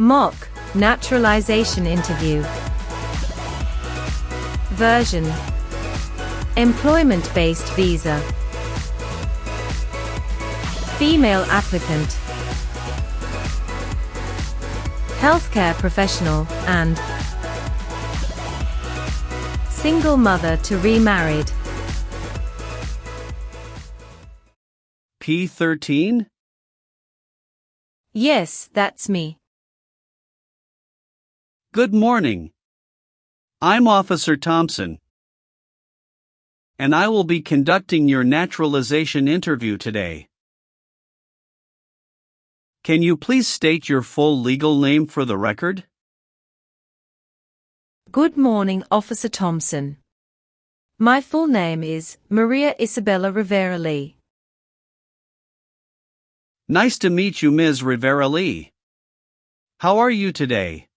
Mock naturalization interview. Version: employment-based visa. Female applicant. Healthcare professional and single mother to remarried. P13? Yes, that's me. Good morning. I'm Officer Thompson, and I will be conducting your naturalization interview today. Can you please state your full legal name for the record? Good morning, Officer Thompson. My full name is Maria Isabella Rivera Lee. Nice to meet you, Ms. Rivera Lee. How are you today?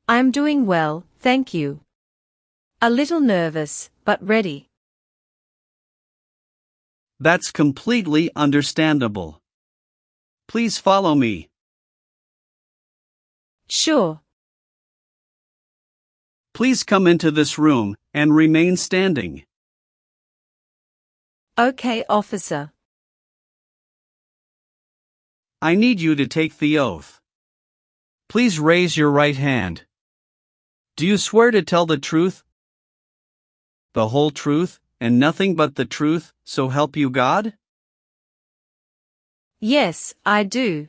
I'm doing well, thank you. A little nervous, but ready. That's completely understandable. Please follow me. Sure. Please come into this room and remain standing. Okay, officer. I need you to take the oath. Please raise your right hand. Do you swear to tell the truth, the whole truth, and nothing but the truth, so help you God? Yes, I do.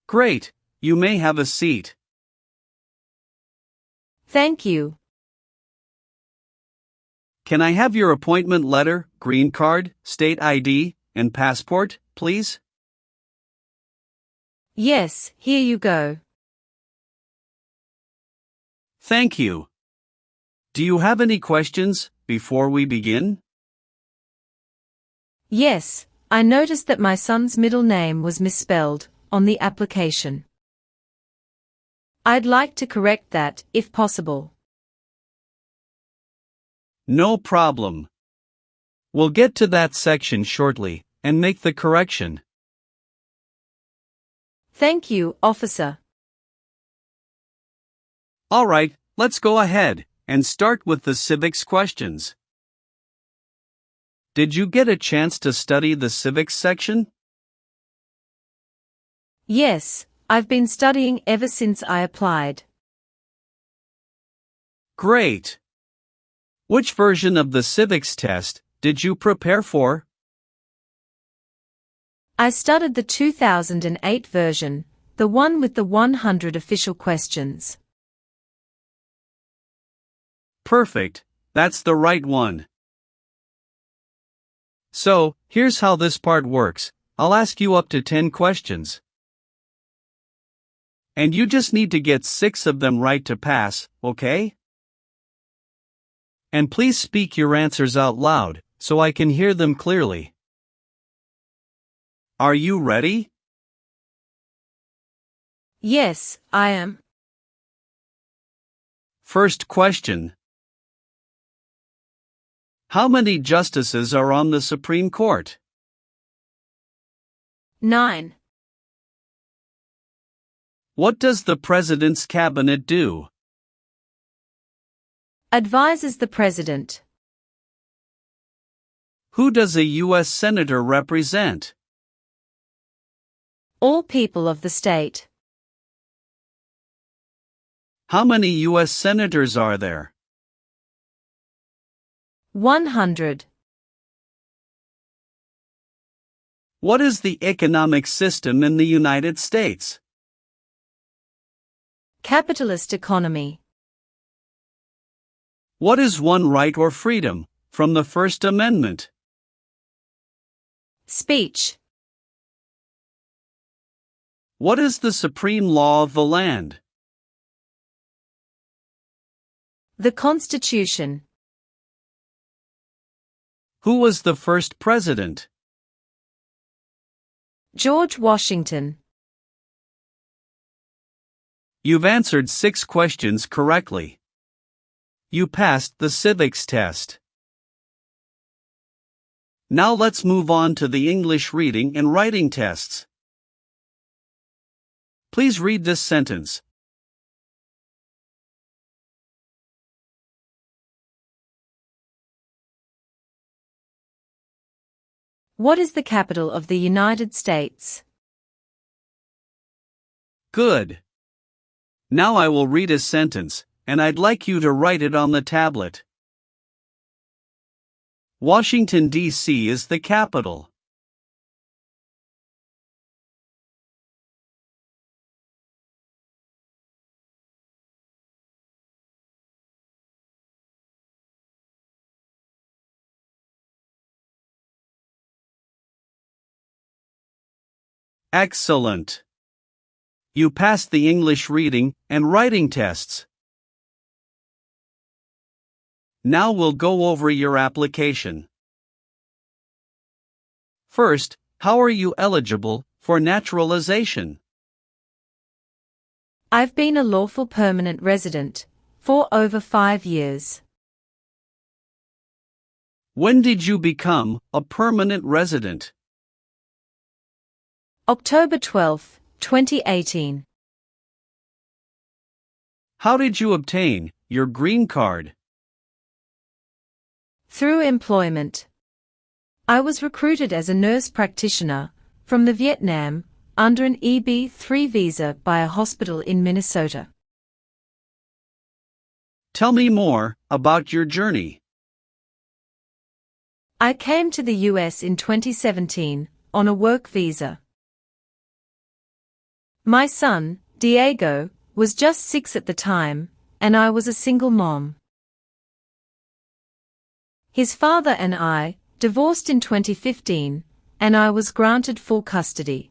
Great, you may have a seat. Thank you. Can I have your appointment letter, green card, state ID, and passport, please? Yes, here you go. Thank you. Do you have any questions before we begin? Yes, I noticed that my son's middle name was misspelled on the application. I'd like to correct that, if possible. No problem. We'll get to that section shortly and make the correction. Thank you, officer. All right, let's go ahead and start with the civics questions. Did you get a chance to study the civics section? Yes, I've been studying ever since I applied. Great. Which version of the civics test did you prepare for? I studied the 2008 version, the one with the 100 official questions. Perfect, that's the right one. So, here's how this part works. I'll ask you up to 10 questions. And you just need to get 6 of them right to pass, okay? And please speak your answers out loud, so I can hear them clearly. Are you ready? Yes, I am. First question. How many justices are on the Supreme Court? 9. What does the President's Cabinet do? Advises the President. Who does a U.S. Senator represent? All people of the state. How many U.S. Senators are there? 100. What is the economic system in the United States? Capitalist economy. What is one right or freedom from the First Amendment? Speech. What is the supreme law of the land? The Constitution. Who was the first president? George Washington. You've answered 6 questions correctly. You passed the civics test. Now let's move on to the English reading and writing tests. Please read this sentence. What is the capital of the United States? Good. Now I will read a sentence, and I'd like you to write it on the tablet. Washington, D.C. is the capital. Excellent. You passed the English reading and writing tests. Now we'll go over your application. First, how are you eligible for naturalization? I've been a lawful permanent resident for over 5 years. When did you become a permanent resident? October 12, 2018. How did you obtain your green card? Through employment. I was recruited as a nurse practitioner from the Vietnam under an EB-3 visa by a hospital in Minnesota. Tell me more about your journey. I came to the US in 2017 on a work visa. My son, Diego, was just 6 at the time, and I was a single mom. His father and I divorced in 2015, and I was granted full custody.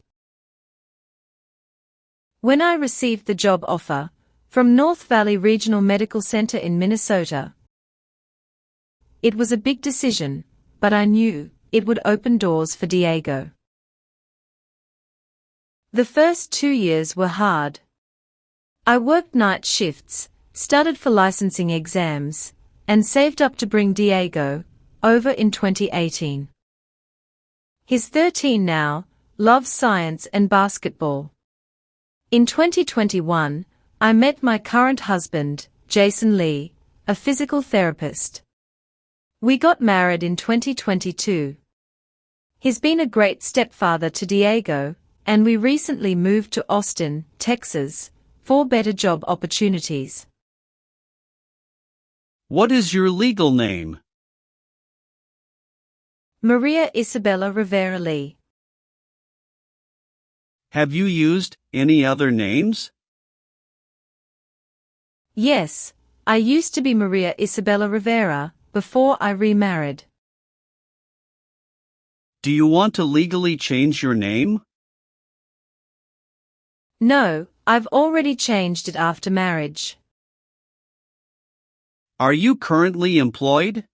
When I received the job offer from North Valley Regional Medical Center in Minnesota, it was a big decision, but I knew it would open doors for Diego. The first 2 years were hard. I worked night shifts, studied for licensing exams, and saved up to bring Diego over in 2018. He's 13 now, loves science and basketball. In 2021, I met my current husband, Jason Lee, a physical therapist. We got married in 2022. He's been a great stepfather to Diego, and we recently moved to Austin, Texas, for better job opportunities. What is your legal name? Maria Isabella Rivera Lee. Have you used any other names? Yes, I used to be Maria Isabella Rivera before I remarried. Do you want to legally change your name? No, I've already changed it after marriage. Are you currently employed?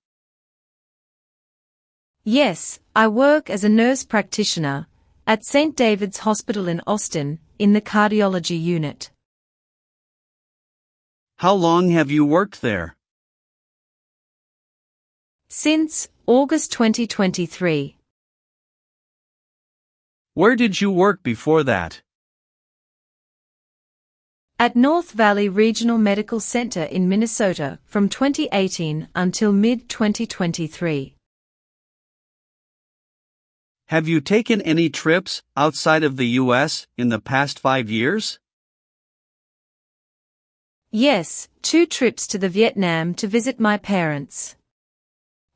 Yes, I work as a nurse practitioner at St. David's Hospital in Austin, in the cardiology unit. How long have you worked there? Since August 2023. Where did you work before that? At North Valley Regional Medical Center in Minnesota from 2018 until mid-2023. Have you taken any trips outside of the U.S. in the past 5 years? Yes, 2 trips to the Vietnam to visit my parents.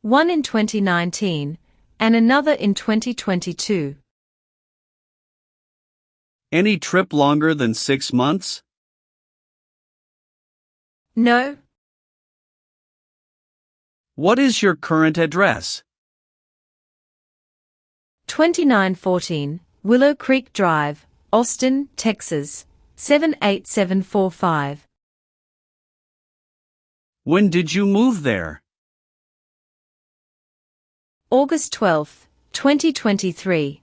One in 2019, and another in 2022. Any trip longer than 6 months? No. What is your current address? 2914 Willow Creek Drive, Austin, Texas, 78745. When did you move there? August 12, 2023.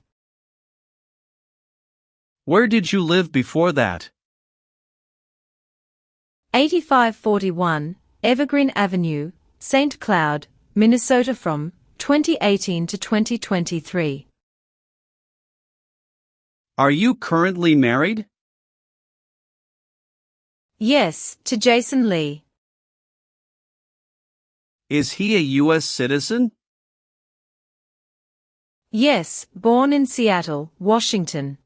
Where did you live before that? 8541 Evergreen Avenue, St. Cloud, Minnesota from 2018 to 2023. Are you currently married? Yes, to Jason Lee. Is he a U.S. citizen? Yes, born in Seattle, Washington.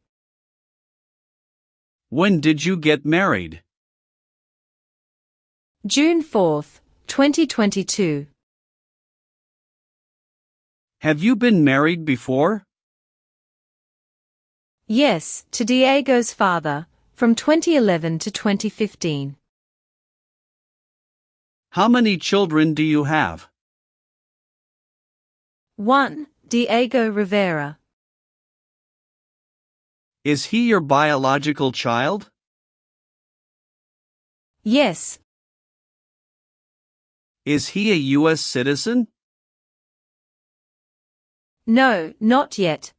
When did you get married? June 4, 2022. Have you been married before? Yes, to Diego's father, from 2011 to 2015. How many children do you have? 1. Diego Rivera. Is he your biological child? Yes. Is he a U.S. citizen? No, not yet.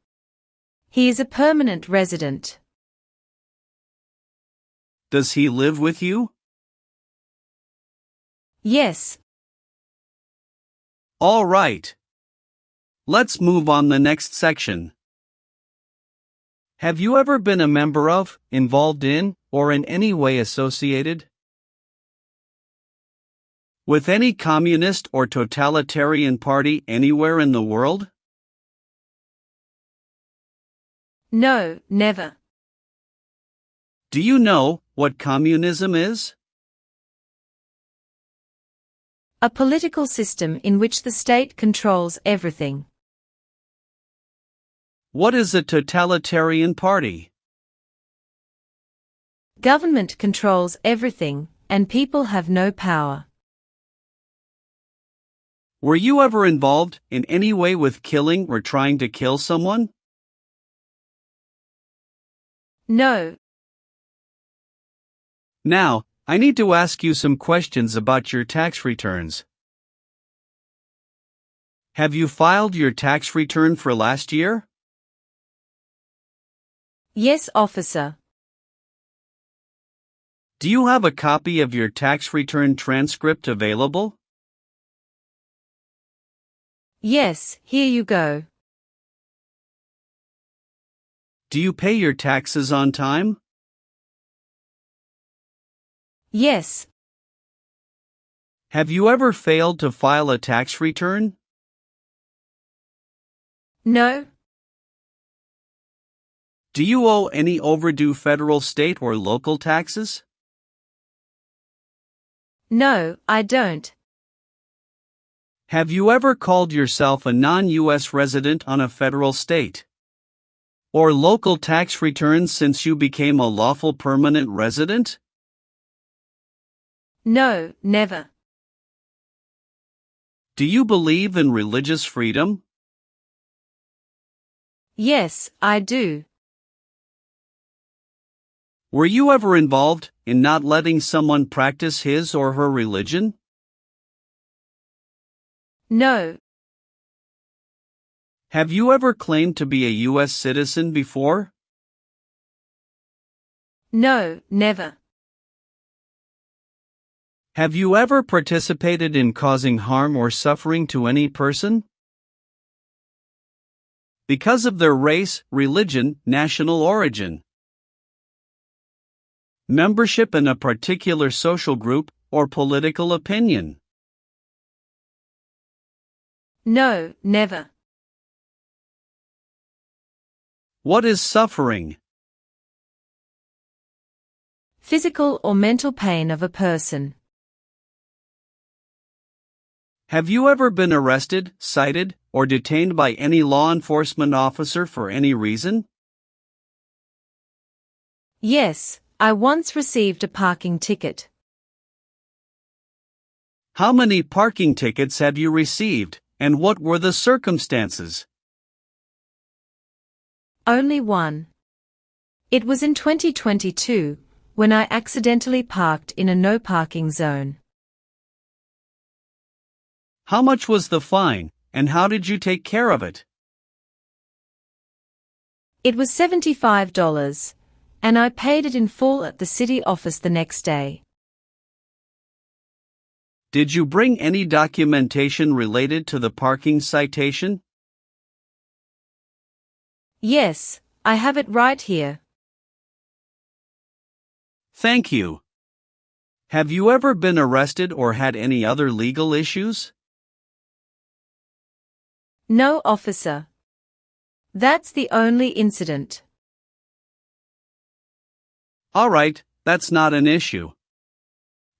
He is a permanent resident. Does he live with you? Yes. All right. Let's move on the next section. Have you ever been a member of, involved in, or in any way associated with any communist or totalitarian party anywhere in the world? No, never. Do you know what communism is? A political system in which the state controls everything. What is a totalitarian party? Government controls everything, and people have no power. Were you ever involved in any way with killing or trying to kill someone? No. Now, I need to ask you some questions about your tax returns. Have you filed your tax return for last year? Yes, officer. Do you have a copy of your tax return transcript available? Yes, here you go. Do you pay your taxes on time? Yes. Have you ever failed to file a tax return? No. Do you owe any overdue federal, state, or local taxes? No, I don't. Have you ever called yourself a non-U.S. resident on a federal, state, or local tax return since you became a lawful permanent resident? No, never. Do you believe in religious freedom? Yes, I do. Were you ever involved in not letting someone practice his or her religion? No. Have you ever claimed to be a U.S. citizen before? No, never. Have you ever participated in causing harm or suffering to any person because of their race, religion, national origin, membership in a particular social group, or political opinion? No, never. What is suffering? Physical or mental pain of a person. Have you ever been arrested, cited, or detained by any law enforcement officer for any reason? Yes, I once received a parking ticket. How many parking tickets have you received, and what were the circumstances? Only one. It was in 2022, when I accidentally parked in a no parking zone. How much was the fine, and how did you take care of it? It was $75, and I paid it in full at the city office the next day. Did you bring any documentation related to the parking citation? Yes, I have it right here. Thank you. Have you ever been arrested or had any other legal issues? No, officer. That's the only incident. All right, that's not an issue.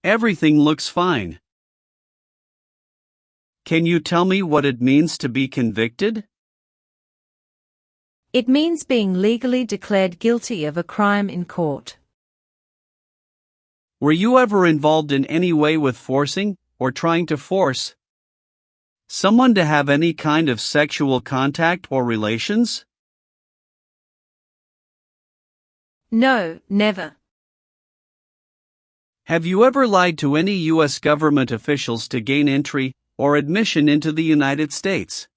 Everything looks fine. Can you tell me what it means to be convicted? It means being legally declared guilty of a crime in court. Were you ever involved in any way with forcing, or trying to force, someone to have any kind of sexual contact or relations? No, never. Have you ever lied to any U.S. government officials to gain entry or admission into the United States?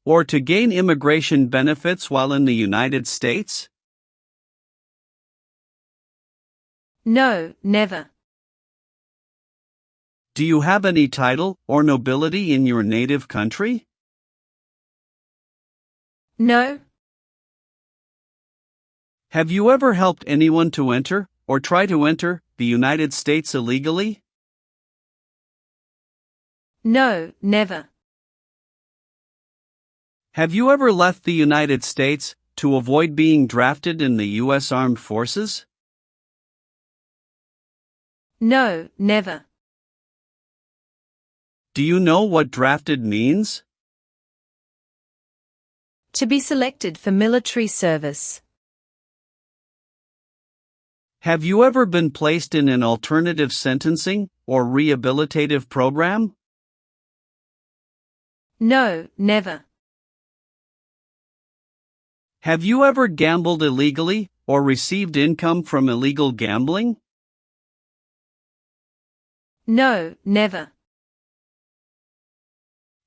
Or to gain immigration benefits while in the United States? No, never. Do you have any title or nobility in your native country? No. Have you ever helped anyone to enter, or try to enter, the United States illegally? No, never. Have you ever left the United States to avoid being drafted in the U.S. Armed Forces? No, never. Do you know what drafted means? To be selected for military service. Have you ever been placed in an alternative sentencing or rehabilitative program? No, never. Have you ever gambled illegally or received income from illegal gambling? No, never.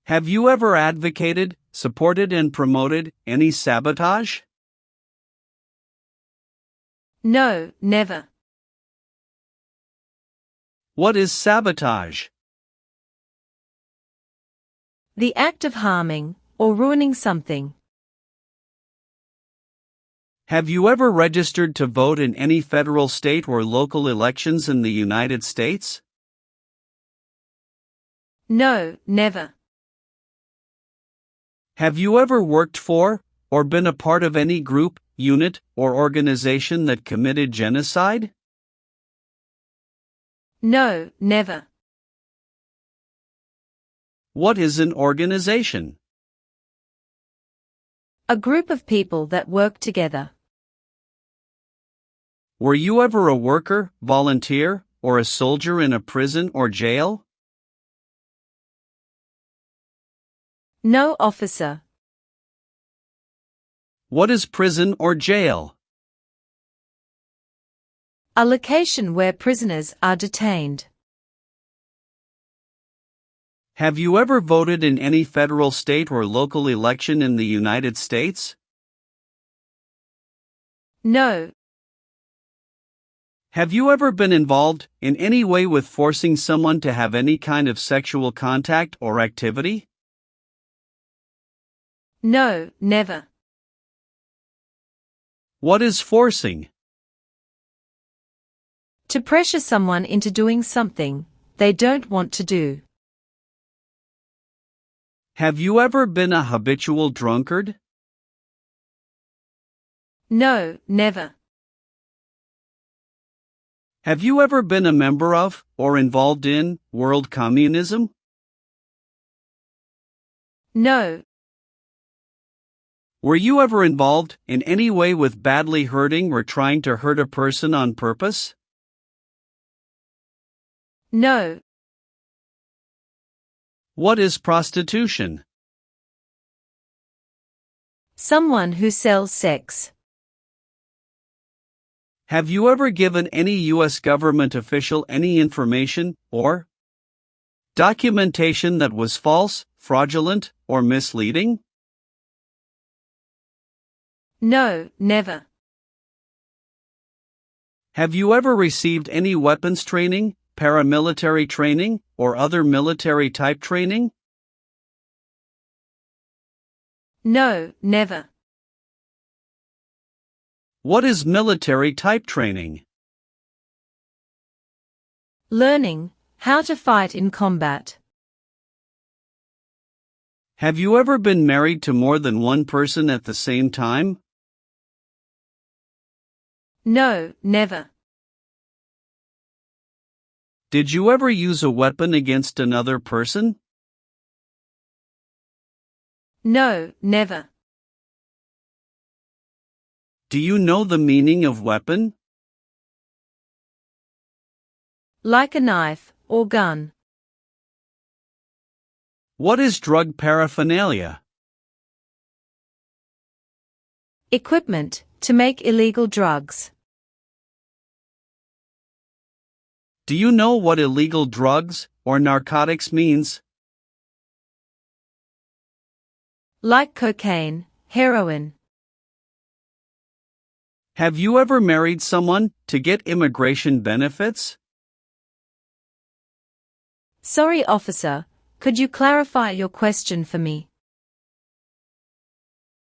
Have you ever advocated, supported and promoted any sabotage? No, never. What is sabotage? The act of harming or ruining something. Have you ever registered to vote in any federal, state or local elections in the United States? No, never. Have you ever worked for, or been a part of any group, unit, or organization that committed genocide? No, never. What is an organization? A group of people that work together. Were you ever a worker, volunteer, or a soldier in a prison or jail? No, officer. What is prison or jail? A location where prisoners are detained. Have you ever voted in any federal, state or local election in the United States? No. Have you ever been involved in any way with forcing someone to have any kind of sexual contact or activity? No, never. What is forcing? To pressure someone into doing something they don't want to do. Have you ever been a habitual drunkard? No, never. Have you ever been a member of, or involved in, world communism? No. Were you ever involved in any way with badly hurting or trying to hurt a person on purpose? No. What is prostitution? Someone who sells sex. Have you ever given any U.S. government official any information or documentation that was false, fraudulent, or misleading? No, never. Have you ever received any weapons training, paramilitary training, or other military type training? No, never. What is military type training? Learning how to fight in combat. Have you ever been married to more than one person at the same time? No, never. Did you ever use a weapon against another person? No, never. Do you know the meaning of weapon? Like a knife or gun. What is drug paraphernalia? Equipment to make illegal drugs. Do you know what illegal drugs or narcotics means? Like cocaine, heroin. Have you ever married someone to get immigration benefits? Sorry, officer, could you clarify your question for me?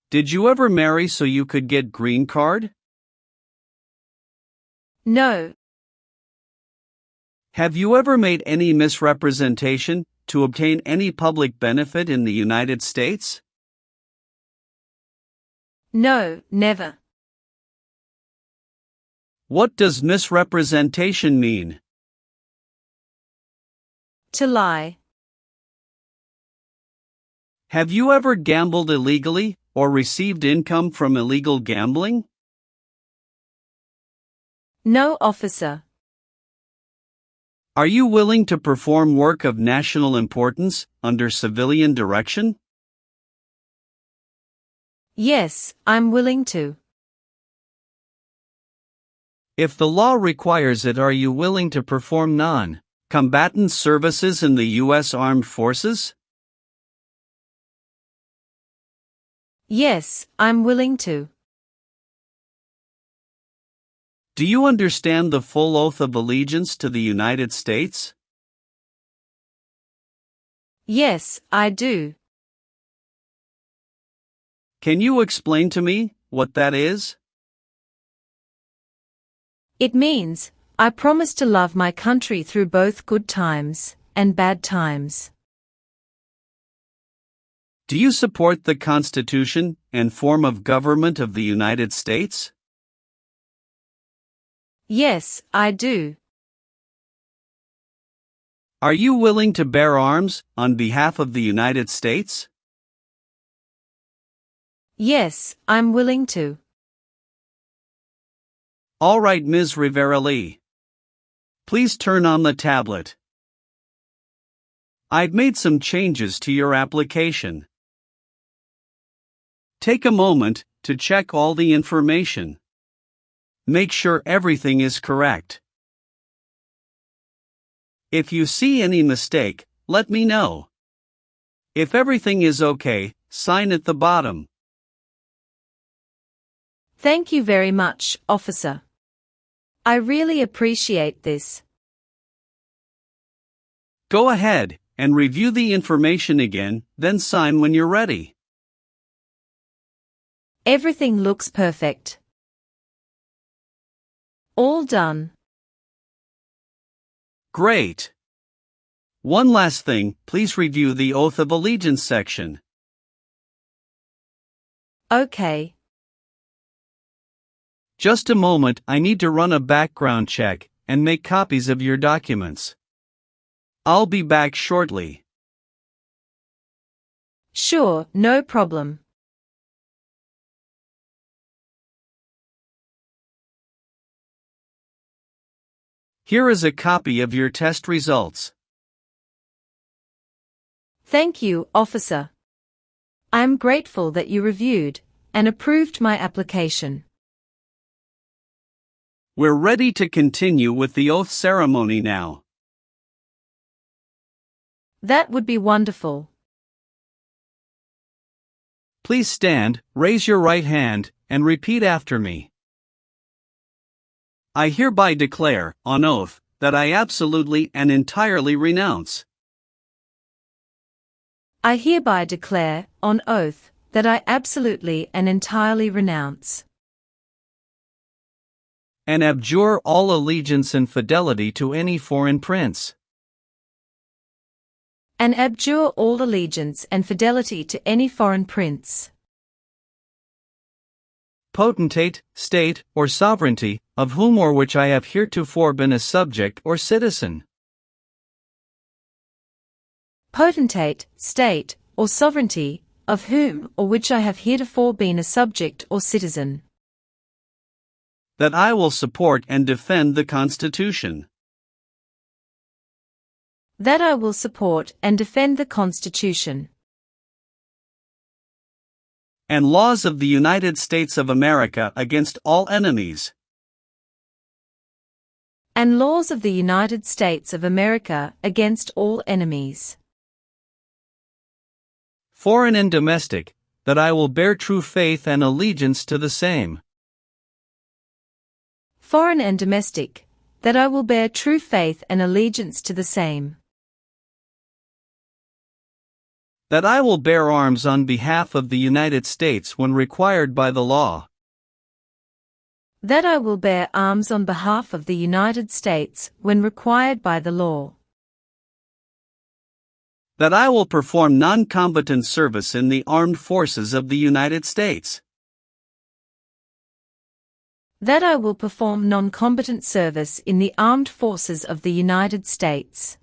Did you ever marry so you could get green card? No. Have you ever made any misrepresentation to obtain any public benefit in the United States? No, never. What does misrepresentation mean? To lie. Have you ever gambled illegally or received income from illegal gambling? No, officer. Are you willing to perform work of national importance under civilian direction? Yes, I'm willing to. If the law requires it, are you willing to perform non-combatant services in the U.S. Armed Forces? Yes, I'm willing to. Do you understand the full oath of allegiance to the United States? Yes, I do. Can you explain to me what that is? It means, I promise to love my country through both good times and bad times. Do you support the Constitution and form of government of the United States? Yes, I do. Are you willing to bear arms on behalf of the United States? Yes, I'm willing to. All right, Ms. Rivera-Lee. Please turn on the tablet. I've made some changes to your application. Take a moment to check all the information. Make sure everything is correct. If you see any mistake, let me know. If everything is okay, sign at the bottom. Thank you very much, officer. I really appreciate this. Go ahead and review the information again, then sign when you're ready. Everything looks perfect. All done. Great. One last thing, please review the Oath of Allegiance section. Okay. Just a moment, I need to run a background check and make copies of your documents. I'll be back shortly. Sure, no problem. Here is a copy of your test results. Thank you, officer. I am grateful that you reviewed and approved my application. We're ready to continue with the oath ceremony now. That would be wonderful. Please stand, raise your right hand, and repeat after me. I hereby declare, on oath, that I absolutely and entirely renounce. I hereby declare, on oath, that I absolutely and entirely renounce and abjure all allegiance and fidelity to any foreign prince, and abjure all allegiance and fidelity to any foreign prince, potentate, state, or sovereignty, of whom or which I have heretofore been a subject or citizen. Potentate, state, or sovereignty, of whom or which I have heretofore been a subject or citizen. That I will support and defend the Constitution. That I will support and defend the Constitution. And laws of the United States of America against all enemies. And laws of the United States of America against all enemies. Foreign and domestic, that I will bear true faith and allegiance to the same. Foreign and domestic, that I will bear true faith and allegiance to the same. That I will bear arms on behalf of the United States when required by the law. That I will bear arms on behalf of the United States when required by the law. That I will perform non-combatant service in the armed forces of the United States. That I will perform non-combatant service in the armed forces of the United States.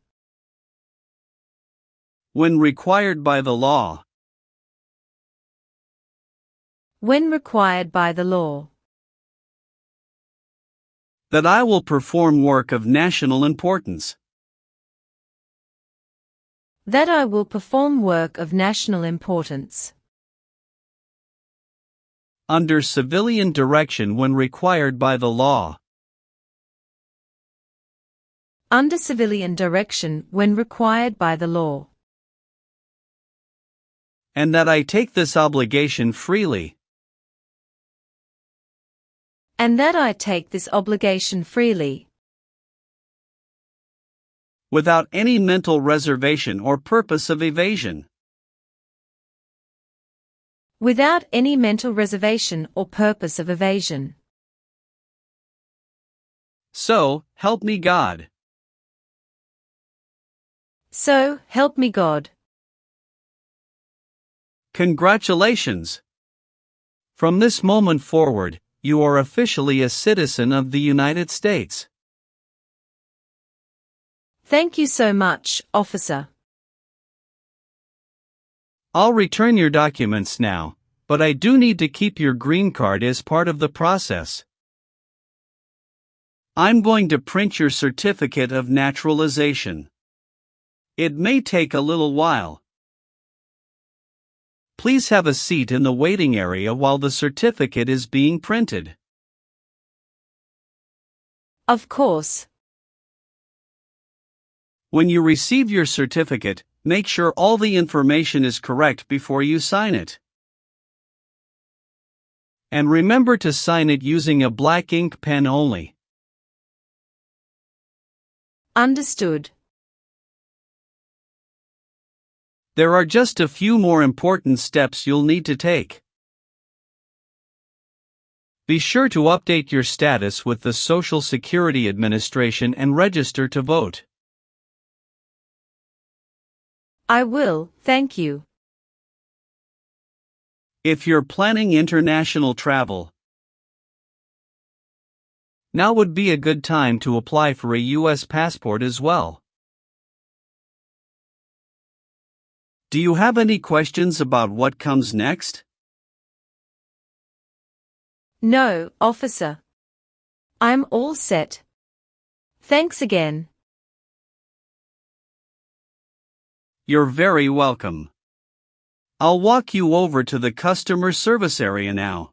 When required by the law. When required by the law. That I will perform work of national importance. That I will perform work of national importance. Under civilian direction when required by the law. Under civilian direction when required by the law. And that I take this obligation freely. And that I take this obligation freely. Without any mental reservation or purpose of evasion. Without any mental reservation or purpose of evasion. So, help me God. So, help me God. Congratulations! From this moment forward, you are officially a citizen of the United States. Thank you so much, officer. I'll return your documents now, but I do need to keep your green card as part of the process. I'm going to print your certificate of naturalization. It may take a little while. Please have a seat in the waiting area while the certificate is being printed. Of course. When you receive your certificate, make sure all the information is correct before you sign it. And remember to sign it using a black ink pen only. Understood. There are just a few more important steps you'll need to take. Be sure to update your status with the Social Security Administration and register to vote. I will, thank you. If you're planning international travel, now would be a good time to apply for a U.S. passport as well. Do you have any questions about what comes next? No, officer. I'm all set. Thanks again. You're very welcome. I'll walk you over to the customer service area now.